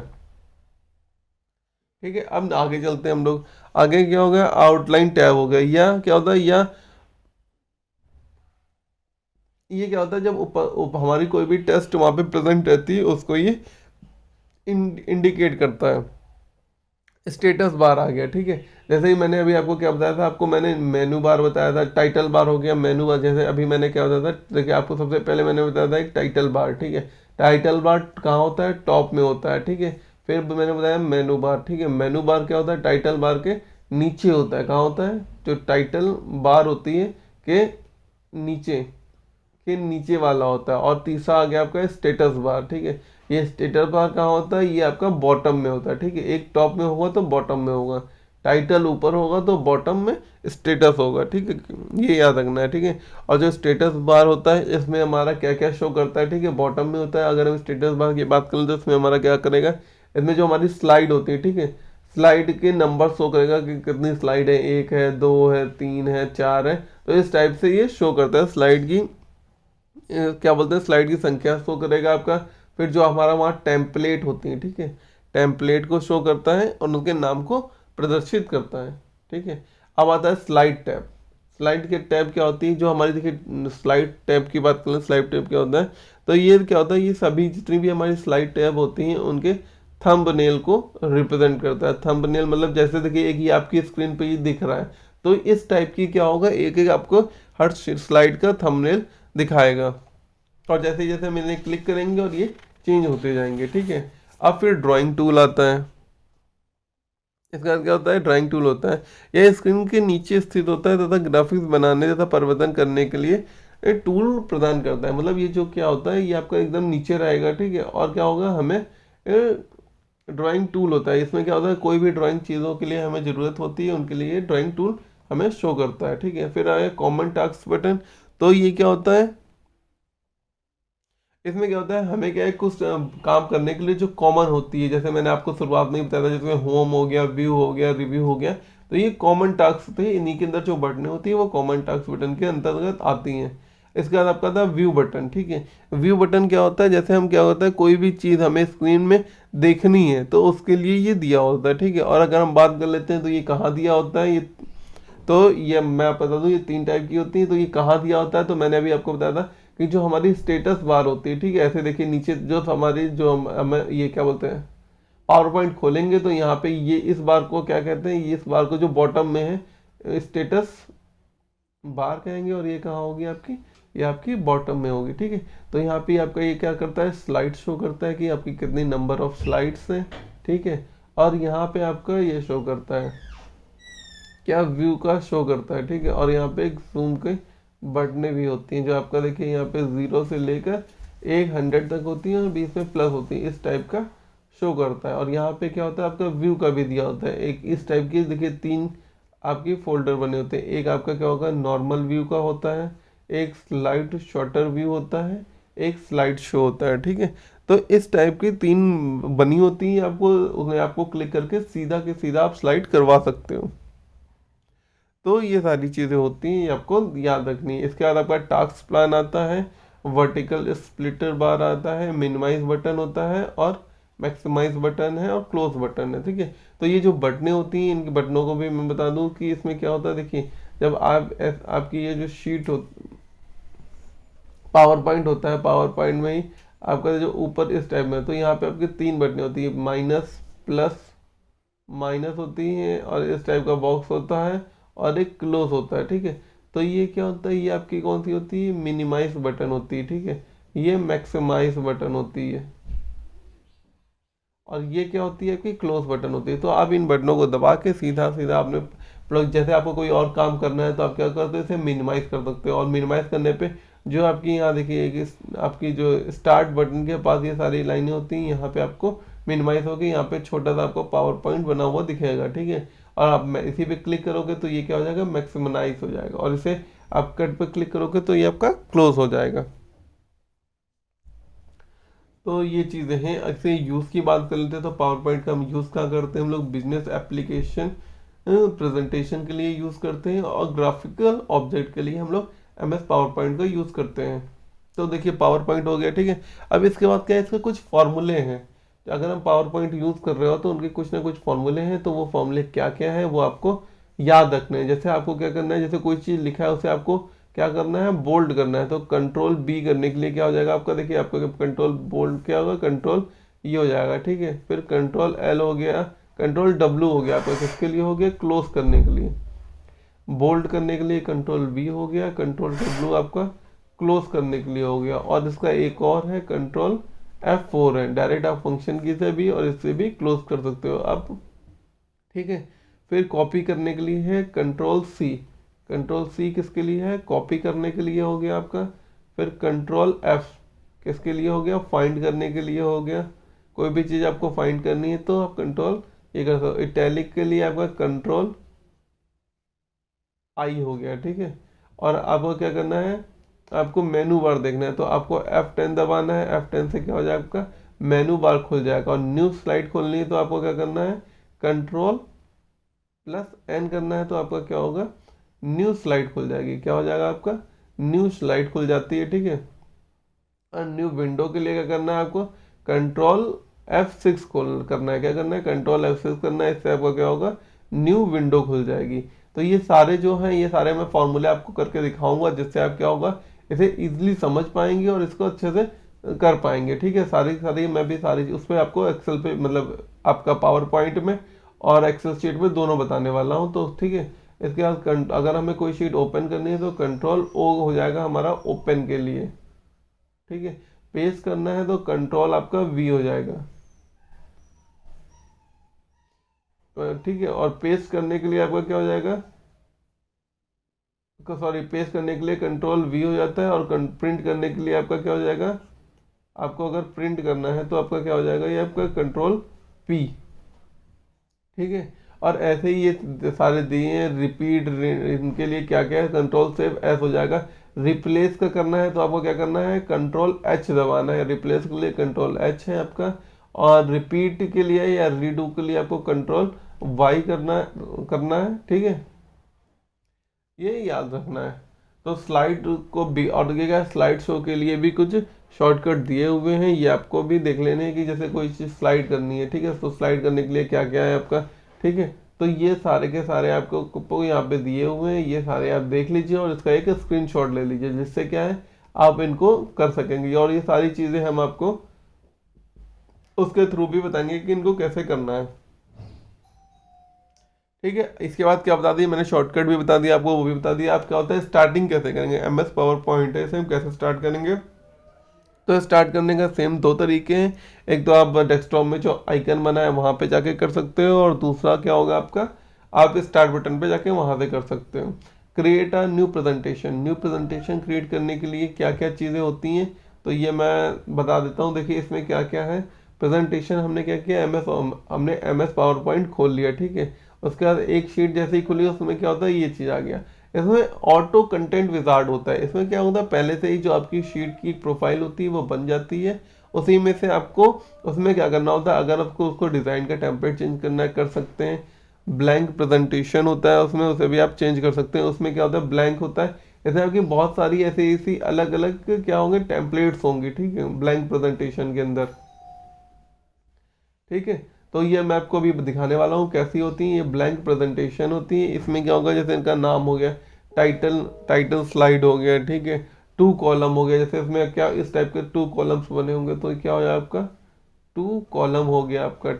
ठीक है, अब आगे चलते हैं हम लोग। आगे क्या हो गया, आउटलाइन टैब हो गया, या क्या होता है, या ये क्या होता है, जब हमारी कोई भी टेस्ट वहाँ पे प्रेजेंट रहती है उसको ये इंडिकेट करता है। स्टेटस बार आ गया। ठीक है, जैसे ही मैंने अभी आपको क्या बताया था, आपको मैंने मेनू बार बताया था, टाइटल बार हो गया, मेनू बार। जैसे अभी मैंने क्या बताया था, देखिए आपको सबसे पहले मैंने बताया था एक टाइटल बार। ठीक है, टाइटल बार कहाँ होता है, टॉप में होता है। ठीक है, फिर मैंने बताया मेनू बार। ठीक है, मेनू बार क्या होता है, टाइटल बार के नीचे होता है। कहाँ होता है, जो टाइटल बार होती है के नीचे, के नीचे वाला होता है। और तीसरा आ गया आपका स्टेटस बार। ठीक है, ये स्टेटस बार कहाँ होता है, ये आपका बॉटम में होता है। ठीक है, एक टॉप में होगा तो बॉटम में होगा, टाइटल ऊपर होगा तो बॉटम में स्टेटस होगा। ठीक है, ये याद रखना है। ठीक है, और जो स्टेटस बार होता है इसमें हमारा क्या क्या शो करता है, ठीक है, बॉटम में होता है। अगर हम स्टेटस बार की बात करें तो इसमें हमारा क्या करेगा, इसमें जो हमारी स्लाइड होती है, ठीक है, स्लाइड के नंबर शो करेगा कि कितनी स्लाइड है, एक है, दो है, तीन है, चार है। तो इस टाइप से ये शो करता है स्लाइड की क्या बोलते हैं, स्लाइड की संख्या शो करेगा आपका। फिर जो हमारा वहाँ टेम्पलेट होती है, ठीक है, टेम्पलेट को शो करता है और उनके नाम को प्रदर्शित करता है। ठीक है, अब आता है स्लाइड टैब। स्लाइड के टैब क्या होती है, जो हमारी देखिए स्लाइड टैब की बात करें, स्लाइड टैब क्या होता है, तो ये क्या होता है, ये सभी जितनी भी हमारी स्लाइड टैब होती हैं उनके थंबनेल को रिप्रेजेंट करता है। थंबनेल मतलब जैसे देखिए एक ही आपकी स्क्रीन पे ही दिख रहा है, तो इस टाइप की क्या होगा, एक एक आपको हर स्लाइड का थंबनेल दिखाएगा। और जैसे जैसे मैंने क्लिक करेंगे और ये चेंज होते जाएंगे। ठीक है, अब फिर ड्राइंग टूल आता है। इसका क्या होता है, ड्राइंग टूल होता है, यह स्क्रीन के नीचे स्थित होता है तथा ग्राफिक्स बनाने तथा परिवर्तन करने के लिए एक टूल प्रदान करता है। मतलब ये जो क्या होता है, ये आपका एकदम नीचे रहेगा। ठीक है, और क्या होगा, हमें ड्राइंग टूल होता है। इसमें क्या होता है, कोई भी ड्राइंग चीज़ों के लिए हमें ज़रूरत होती है उनके लिए ड्राइंग टूल हमें शो करता है। ठीक है, फिर आया कॉमन टास्क बटन। तो ये क्या होता है, इसमें क्या होता है, हमें क्या है, कुछ काम करने के लिए जो कॉमन होती है, जैसे मैंने आपको शुरुआत में ही बताया था, जिसमें होम हो गया, व्यू हो गया, रिव्यू हो गया, तो ये कॉमन टास्क थे। इन्हीं के अंदर जो बटनें होती है वो कॉमन टास्क बटन के अंतर्गत आती हैं। इसके बाद आपका था व्यू बटन। ठीक है, व्यू बटन क्या होता है, जैसे हम क्या होता है, कोई भी चीज़ हमें स्क्रीन में देखनी है तो उसके लिए ये दिया होता है। ठीक है, और अगर हम बात कर लेते हैं तो ये कहाँ दिया होता है, ये तो ये मैं आपको बता दूं, ये तीन टाइप की होती है। तो ये कहाँ दिया होता है, तो मैंने अभी आपको बताया था कि जो हमारी स्टेटस बार होती है, ठीक है, ऐसे देखिए नीचे जो हमारी जो हमें ये क्या बोलते हैं, पावर पॉइंट खोलेंगे तो यहाँ पे ये इस बार को क्या कहते हैं, ये इस बार को जो बॉटम में है स्टेटस बार कहेंगे, और ये कहाँ होगी आपकी, ये आपकी बॉटम में होगी। ठीक है, तो यहाँ पे आपका ये क्या करता है, स्लाइड शो करता है कि आपकी कितनी नंबर ऑफ स्लाइड्स हैं। ठीक है, और यहाँ पे आपका ये शो करता है क्या, व्यू का शो करता है। ठीक है, और यहाँ पे एक जूम के बटनें भी होती हैं, जो आपका देखिए यहाँ पे 0 से लेकर 100 तक होती हैं और बीच में प्लस होती है, इस टाइप का शो करता है। और यहाँ पे क्या होता है, आपका व्यू का भी दिया होता है, एक इस टाइप की देखिए तीन आपकी फोल्डर बने होते हैं। एक आपका क्या होगा, नॉर्मल व्यू का होता है, एक स्लाइड शॉर्टर व्यू होता है, एक स्लाइड शो होता है। ठीक है, तो इस टाइप की तीन बनी होती हैं, आपको उन्हें आपको क्लिक करके सीधा के सीधा आप स्लाइड करवा सकते हो। तो ये सारी चीज़ें होती हैं, ये आपको याद रखनी है। इसके बाद आपका टास्क प्लान आता है, वर्टिकल स्प्लिटर बार आता है, मिनिमाइज बटन होता है, और मैक्सिमाइज बटन है, और क्लोज बटन है। ठीक है, तो ये जो बटनें होती हैं, इनके बटनों को भी मैं बता दूं कि इसमें क्या होता है। देखिए जब आपकी ये जो शीट हो, पावर पॉइंट होता है, पावर पॉइंट में ही आपका जो ऊपर इस टाइप में, तो यहाँ पे आपकी 3 बटनें होती है, माइनस, प्लस, माइनस होती हैं, और इस टाइप का बॉक्स होता है और एक क्लोज होता है, ठीक है। तो ये क्या होता है, ये आपकी कौन सी होती है, मिनिमाइज बटन होती है, ठीक है। ये मैक्सिमाइज बटन होती है, और ये क्या होती है कि क्लोज बटन होती है। तो आप इन बटनों को दबा के सीधा सीधा आपने प्लग, जैसे आपको कोई और काम करना है तो आप क्या करते हो, इसे मिनिमाइज कर सकते हो। और मिनिमाइज करने पे जो आपकी यहाँ देखिए कि आपकी जो स्टार्ट बटन के पास ये सारी लाइनें होती हैं, यहाँ पे आपको मिनिमाइज होगी, यहाँ पे छोटा सा आपको पावर पॉइंट बना हुआ दिखेगा, ठीक है। और आप इसी पे क्लिक करोगे तो ये क्या हो जाएगा, मैक्सिमाइज हो जाएगा, और इसे आप कट पे क्लिक करोगे तो ये आपका क्लोज हो जाएगा। तो ये चीज़ें हैं। ऐसे यूज़ की बात कर लेते हैं तो पावर पॉइंट का हम यूज़ कहाँ करते हैं, हम लोग बिजनेस एप्लीकेशन प्रेजेंटेशन के लिए यूज़ करते हैं, और ग्राफिकल ऑब्जेक्ट के लिए हम लोग MS पावर पॉइंट का यूज़ करते हैं। तो देखिए पावर पॉइंट हो गया, ठीक है। अब इसके बाद क्या है, इसके कुछ फॉर्मूले हैं। अगर हम पावर पॉइंट यूज़ कर रहे हो तो उनके कुछ ना कुछ फॉर्मूले हैं, तो वो फॉर्मूले क्या क्या है वो आपको याद रखने हैं। जैसे आपको क्या करना है, जैसे कोई चीज़ लिखा है उसे आपको क्या करना है, बोल्ड करना है। तो कंट्रोल B करने के लिए क्या हो जाएगा आपका, देखिए आपका कंट्रोल बोल्ड क्या होगा, कंट्रोल ये हो जाएगा, ठीक है। फिर कंट्रोल L हो गया, कंट्रोल W हो गया आपका, किसके लिए हो गया, क्लोज करने के लिए। बोल्ड करने के लिए कंट्रोल B हो गया, कंट्रोल W आपका क्लोज करने के लिए हो गया। और इसका एक और है कंट्रोल F4 है, डायरेक्ट आप फंक्शन की से भी और इससे भी क्लोज कर सकते हो आप, ठीक है। फिर कॉपी करने के लिए है कंट्रोल C, कंट्रोल C किसके लिए है, कॉपी करने के लिए हो गया आपका। फिर कंट्रोल F किसके लिए हो गया, फाइंड करने के लिए हो गया। कोई भी चीज़ आपको फाइंड करनी है तो आप कंट्रोल ये कर सकते हो। इटैलिक के लिए आपका कंट्रोल I हो गया, ठीक है। और आपको क्या करना है, आपको मेनू बार देखना है तो आपको F10 दबाना है। F10 से क्या हो जाएगा, आपका मेनू बार खुल जाएगा। और न्यू स्लाइड खोलनी है तो आपको क्या करना है, कंट्रोल प्लस N करना है, तो आपका क्या होगा, न्यू स्लाइड खुल जाएगी। क्या हो जाएगा आपका, न्यू स्लाइड खुल जाती है, ठीक है। और न्यू विंडो के लिए क्या करना है, आपको कंट्रोल F6 खोल करना है। क्या करना है, कंट्रोल F6 करना है, इससे आपका क्या होगा, न्यू विंडो खुल जाएगी। तो ये सारे जो हैं, ये सारे मैं फॉर्मूले आपको करके दिखाऊंगा, जिससे आप क्या होगा, इसे इजीली समझ पाएंगे और इसको अच्छे से कर पाएंगे, ठीक है। सारी सारी मैं भी सारी उस पर आपको एक्सेल पे, मतलब आपका पावर पॉइंट में और एक्सेल शीट में दोनों बताने वाला हूँ, तो ठीक है। इसके बाद अगर हमें कोई शीट ओपन करनी है तो कंट्रोल O हो जाएगा हमारा ओपन के लिए, ठीक है। पेस्ट करना है तो कंट्रोल आपका V हो जाएगा, ठीक है। और पेस्ट करने के लिए आपका क्या हो जाएगा, सॉरी, पेस्ट करने के लिए कंट्रोल V हो जाता है। और प्रिंट करने के लिए आपका क्या हो जाएगा, आपको अगर प्रिंट करना है तो आपका क्या हो जाएगा, ये आपका कंट्रोल P, ठीक है। और ऐसे ही ये सारे दिए हैं। रिपीट, इनके लिए क्या क्या है, कंट्रोल सेव S हो जाएगा। रिप्लेस का करना है तो आपको क्या करना है, कंट्रोल H दबाना है। रिप्लेस के लिए कंट्रोल H है आपका। और रिपीट के लिए या रीडू के लिए आपको कंट्रोल Y करना है, ठीक है। ये याद रखना है। तो स्लाइड को भी, और देखिएगा स्लाइड शो के लिए भी कुछ शॉर्टकट दिए हुए हैं, ये आपको भी देख लेने हैं कि जैसे कोई चीज़ स्लाइड करनी है, ठीक है। तो स्लाइड करने के लिए क्या क्या है आपका, ठीक है। तो ये सारे के सारे आपको यहाँ पे दिए हुए हैं, ये सारे आप देख लीजिए और इसका एक स्क्रीनशॉट ले लीजिए, जिससे क्या है आप इनको कर सकेंगे। और ये सारी चीज़ें हम आपको उसके थ्रू भी बताएंगे कि इनको कैसे करना है, ठीक है। इसके बाद क्या बता दिया मैंने, शॉर्टकट भी बता दिया आपको, वो भी बता दिया। आप क्या होता है, स्टार्टिंग कैसे करेंगे, MS पावर पॉइंट है, इसे हम कैसे स्टार्ट करेंगे। तो स्टार्ट करने का सेम 2 तरीके हैं। एक तो आप डेस्कटॉप में जो आइकन बना है वहाँ पे जाके कर सकते हो, और दूसरा क्या होगा आपका, आप स्टार्ट बटन पे जाके वहाँ से कर सकते हो। Create a new presentation, new presentation create करने के लिए क्या क्या चीज़ें होती हैं, तो ये मैं बता देता हूँ। देखिए इसमें क्या क्या है। प्रेजेंटेशन हमने क्या किया, हमने MS पावर पॉइंट खोल लिया, ठीक है। उसके बाद एक शीट जैसे ही खुली उसमें क्या होता है, ये चीज़ आ गया। इसमें ऑटो कंटेंट विजार्ड होता है। इसमें क्या होता है, पहले से ही जो आपकी शीट की प्रोफाइल होती है वो बन जाती है। उसी में से आपको उसमें क्या करना होता है, अगर आपको उसको डिज़ाइन का टेम्पलेट चेंज करना है कर सकते हैं। ब्लैंक प्रेजेंटेशन होता है उसमें, उसे भी आप चेंज कर सकते हैं। उसमें क्या होता है, ब्लैंक होता है। ऐसे आपकी बहुत सारी ऐसी अलग अलग क्या होंगे, टेम्पलेट्स होंगे, ठीक है, ब्लैंक प्रेजेंटेशन के अंदर, ठीक है। तो ये मैं आपको अभी दिखाने वाला हूँ कैसी होती है ये ब्लैंक प्रेजेंटेशन होती है। इसमें क्या होगा, जैसे इनका नाम हो गया, टाइटल स्लाइड हो गया, ठीक है। टू कॉलम हो गया, जैसे इसमें क्या इस टाइप के टू कॉलम्स बने होंगे तो क्या हो जाएगा आपका टू कॉलम हो गया आपका।